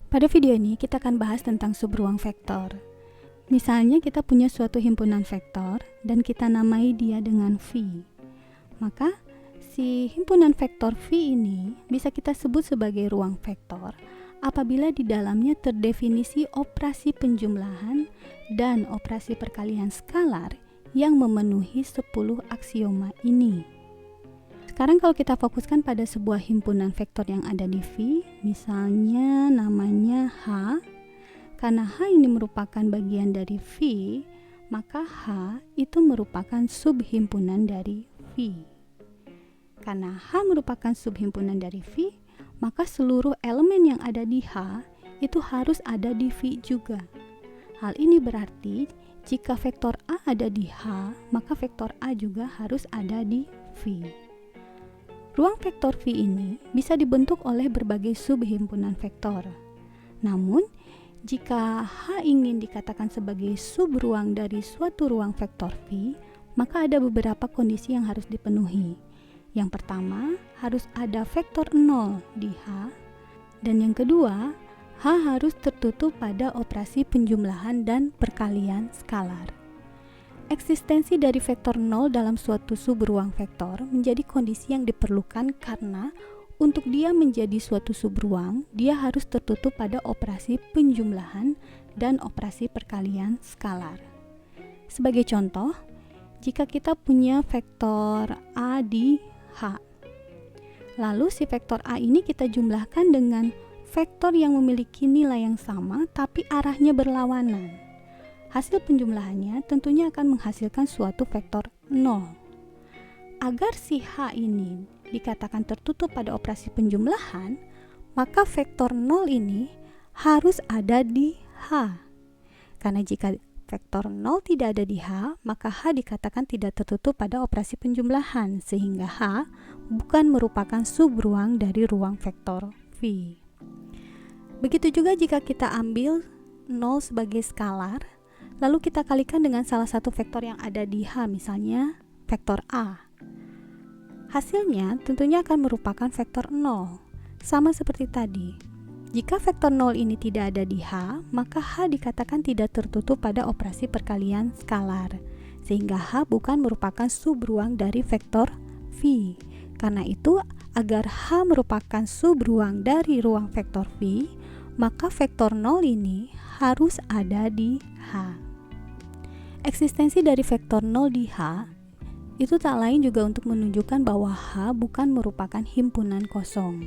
Pada video ini kita akan bahas tentang subruang vektor. Misalnya kita punya suatu himpunan vektor dan kita namai dia dengan V. Maka si himpunan vektor V ini bisa kita sebut sebagai ruang vektor apabila di dalamnya terdefinisi operasi penjumlahan dan operasi perkalian skalar yang memenuhi 10 aksioma ini. Sekarang kalau kita fokuskan pada sebuah himpunan vektor yang ada di V, misalnya namanya H. Karena H ini merupakan bagian dari V, maka H itu merupakan subhimpunan dari V. Karena H merupakan subhimpunan dari V, maka seluruh elemen yang ada di H itu harus ada di V juga. Hal ini berarti jika vektor A ada di H, maka vektor A juga harus ada di V. Ruang vektor V ini bisa dibentuk oleh berbagai subhimpunan vektor. Namun, jika H ingin dikatakan sebagai subruang dari suatu ruang vektor V, maka ada beberapa kondisi yang harus dipenuhi. Yang pertama, harus ada vektor 0 di H, dan yang kedua, H harus tertutup pada operasi penjumlahan dan perkalian skalar. Eksistensi dari vektor 0 dalam suatu subruang vektor menjadi kondisi yang diperlukan karena untuk dia menjadi suatu subruang, dia harus tertutup pada operasi penjumlahan dan operasi perkalian skalar. Sebagai contoh, jika kita punya vektor A di H, lalu si vektor A ini kita jumlahkan dengan vektor yang memiliki nilai yang sama tapi arahnya berlawanan. Hasil penjumlahannya tentunya akan menghasilkan suatu vektor 0. Agar si H ini dikatakan tertutup pada operasi penjumlahan, maka vektor 0 ini harus ada di H. Karena jika vektor 0 tidak ada di H, maka H dikatakan tidak tertutup pada operasi penjumlahan, sehingga H bukan merupakan subruang dari ruang vektor V. Begitu juga jika kita ambil 0 sebagai skalar, lalu kita kalikan dengan salah satu vektor yang ada di H, misalnya vektor A. Hasilnya tentunya akan merupakan vektor 0. Sama seperti tadi. Jika vektor 0 ini tidak ada di H, maka H dikatakan tidak tertutup pada operasi perkalian skalar, sehingga H bukan merupakan subruang dari vektor V. Karena itu, agar H merupakan subruang dari ruang vektor V, maka vektor 0 ini harus ada di H. Eksistensi dari vektor 0 di H itu tak lain juga untuk menunjukkan bahwa H bukan merupakan himpunan kosong.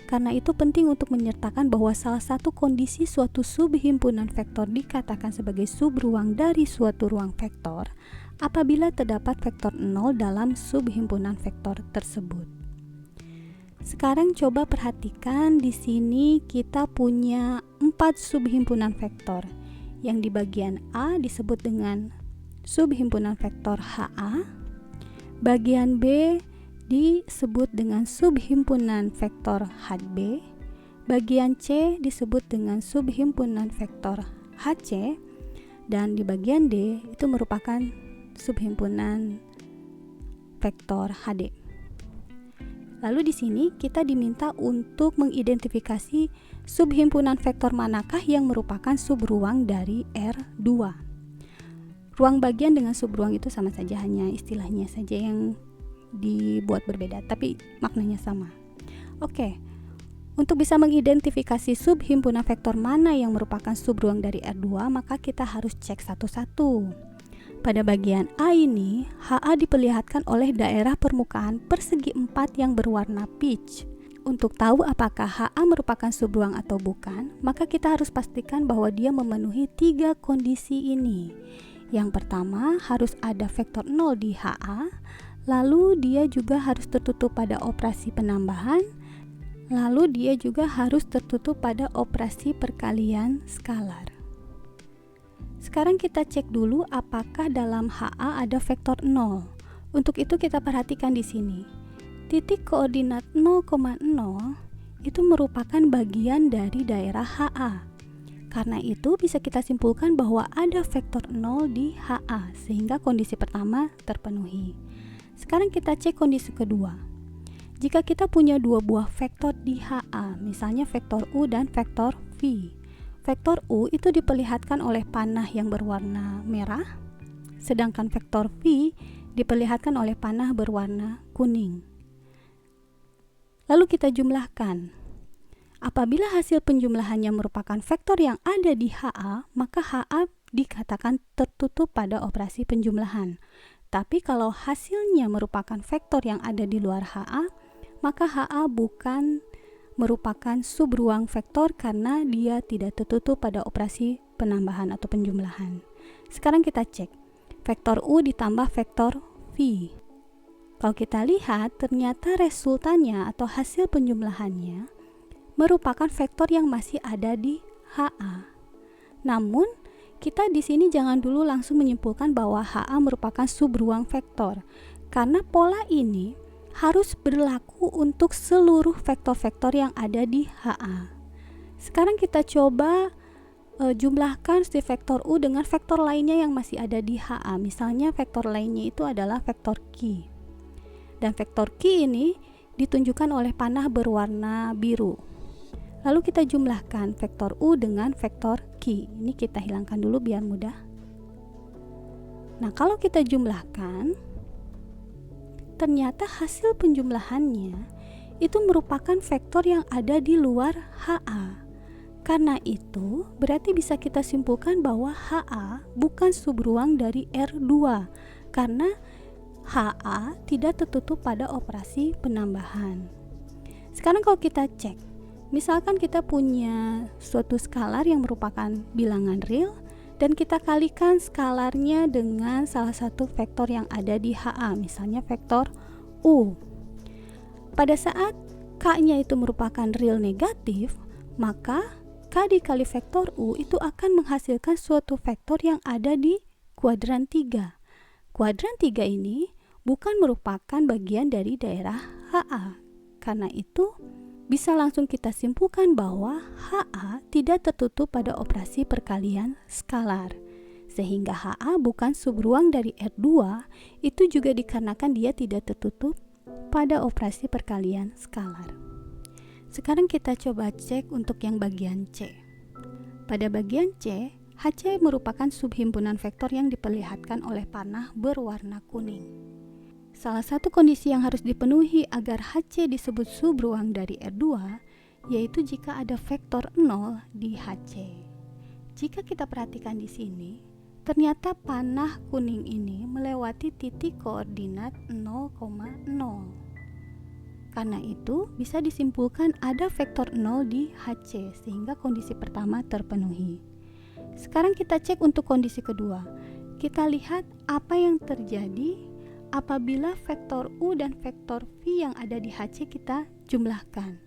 Karena itu penting untuk menyertakan bahwa salah satu kondisi suatu subhimpunan vektor dikatakan sebagai subruang dari suatu ruang vektor apabila terdapat vektor 0 dalam subhimpunan vektor tersebut. Sekarang coba perhatikan di sini kita punya 4 subhimpunan vektor. Yang di bagian A disebut dengan subhimpunan vektor HA, bagian B disebut dengan subhimpunan vektor HB, bagian C disebut dengan subhimpunan vektor HC, dan di bagian D itu merupakan subhimpunan vektor HD. Lalu di sini kita diminta untuk mengidentifikasi subhimpunan vektor manakah yang merupakan subruang dari R2. Ruang bagian dengan subruang itu sama saja, hanya istilahnya saja yang dibuat berbeda, tapi maknanya sama. Oke, untuk bisa mengidentifikasi subhimpunan vektor mana yang merupakan subruang dari R2, maka kita harus cek satu-satu. Pada bagian A ini, HA diperlihatkan oleh daerah permukaan persegi 4 yang berwarna peach. Untuk tahu apakah HA merupakan subruang atau bukan, maka kita harus pastikan bahwa dia memenuhi 3 kondisi ini. Yang pertama, harus ada vektor 0 di HA, lalu dia juga harus tertutup pada operasi penambahan, lalu dia juga harus tertutup pada operasi perkalian skalar. Sekarang kita cek dulu apakah dalam HA ada vektor 0. Untuk itu kita perhatikan di sini. Titik koordinat 0,0 itu merupakan bagian dari daerah HA. Karena itu bisa kita simpulkan bahwa ada vektor 0 di HA, sehingga kondisi pertama terpenuhi. Sekarang kita cek kondisi kedua. Jika kita punya dua buah vektor di HA, misalnya vektor U dan vektor V. Vektor U itu diperlihatkan oleh panah yang berwarna merah, sedangkan vektor V diperlihatkan oleh panah berwarna kuning. Lalu kita jumlahkan. Apabila hasil penjumlahannya merupakan vektor yang ada di HA, maka HA dikatakan tertutup pada operasi penjumlahan. Tapi kalau hasilnya merupakan vektor yang ada di luar HA, maka HA bukan merupakan subruang vektor karena dia tidak tertutup pada operasi penambahan atau penjumlahan. Sekarang kita cek. Vektor U ditambah vektor V. Kalau kita lihat, ternyata resultannya atau hasil penjumlahannya merupakan vektor yang masih ada di HA. Namun, kita di sini jangan dulu langsung menyimpulkan bahwa HA merupakan subruang vektor, karena pola ini harus berlaku untuk seluruh vektor-vektor yang ada di HA. Sekarang kita coba jumlahkan si vektor U dengan vektor lainnya yang masih ada di HA. Misalnya vektor lainnya itu adalah vektor Q. Dan vektor Q ini ditunjukkan oleh panah berwarna biru. Lalu kita jumlahkan vektor U dengan vektor Q. Ini kita hilangkan dulu biar mudah. Nah, kalau kita jumlahkan, ternyata hasil penjumlahannya itu merupakan vektor yang ada di luar HA. Karena itu, berarti bisa kita simpulkan bahwa HA bukan subruang dari R2, karena HA tidak tertutup pada operasi penambahan. Sekarang kalau kita cek, misalkan kita punya suatu skalar yang merupakan bilangan real, dan kita kalikan skalarnya dengan salah satu vektor yang ada di HA, misalnya vektor U. Pada saat K-nya itu merupakan real negatif, maka K dikali vektor U itu akan menghasilkan suatu vektor yang ada di kuadran 3. Kuadran 3 ini bukan merupakan bagian dari daerah HA. Karena itu, bisa langsung kita simpulkan bahwa HA tidak tertutup pada operasi perkalian skalar. Sehingga HA bukan subruang dari R2, itu juga dikarenakan dia tidak tertutup pada operasi perkalian skalar. Sekarang kita coba cek untuk yang bagian C. Pada bagian C, HC merupakan subhimpunan vektor yang diperlihatkan oleh panah berwarna kuning. Salah satu kondisi yang harus dipenuhi agar HC disebut subruang dari R2, yaitu jika ada vektor 0 di HC. Jika kita perhatikan di sini, ternyata panah kuning ini melewati titik koordinat 0,0. Karena itu, bisa disimpulkan ada vektor 0 di HC, sehingga kondisi pertama terpenuhi. Sekarang kita cek untuk kondisi kedua. Kita lihat apa yang terjadi apabila vektor U dan vektor V yang ada di HC kita jumlahkan.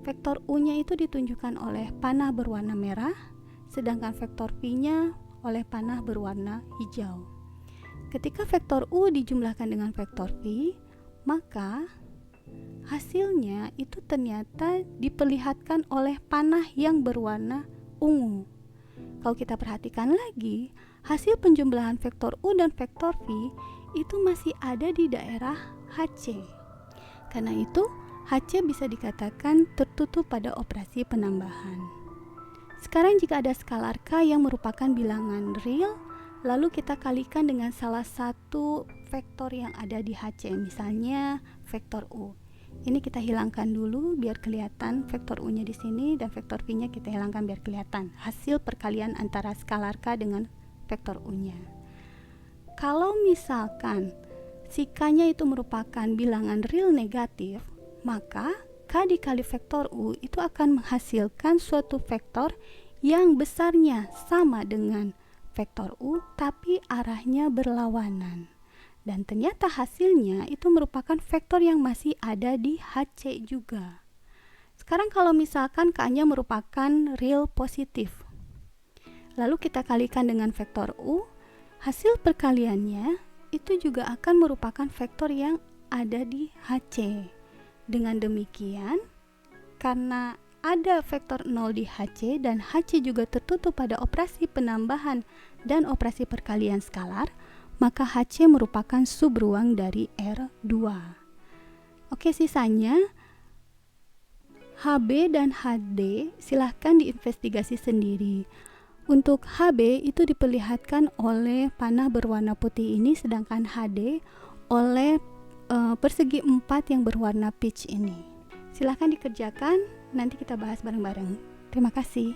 Vektor U-nya itu ditunjukkan oleh panah berwarna merah, sedangkan vektor V-nya oleh panah berwarna hijau. Ketika vektor U dijumlahkan dengan vektor V, maka hasilnya itu ternyata diperlihatkan oleh panah yang berwarna ungu. Kalau kita perhatikan lagi, hasil penjumlahan vektor U dan vektor V itu masih ada di daerah HC. Karena itu, HC bisa dikatakan tertutup pada operasi penambahan. Sekarang jika ada skalar K yang merupakan bilangan real, lalu kita kalikan dengan salah satu vektor yang ada di HC, misalnya vektor U. Ini kita hilangkan dulu biar kelihatan vektor U-nya di sini, dan vektor V-nya kita hilangkan biar kelihatan hasil perkalian antara skalar K dengan vektor U-nya. Kalau misalkan si K-nya itu merupakan bilangan real negatif, maka K dikali vektor U itu akan menghasilkan suatu vektor yang besarnya sama dengan vektor U, tapi arahnya berlawanan. Dan ternyata hasilnya itu merupakan vektor yang masih ada di HC juga. Sekarang kalau misalkan K-nya merupakan real positif, lalu kita kalikan dengan vektor U, hasil perkaliannya itu juga akan merupakan vektor yang ada di HC. Dengan demikian, karena ada vektor 0 di HC dan HC juga tertutup pada operasi penambahan dan operasi perkalian skalar, maka HC merupakan subruang dari R2. Oke, sisanya HB dan HD silahkan diinvestigasi sendiri. Untuk HB itu diperlihatkan oleh panah berwarna putih ini, sedangkan HD oleh persegi 4 yang berwarna peach ini. Silahkan dikerjakan, nanti kita bahas bareng-bareng. Terima kasih.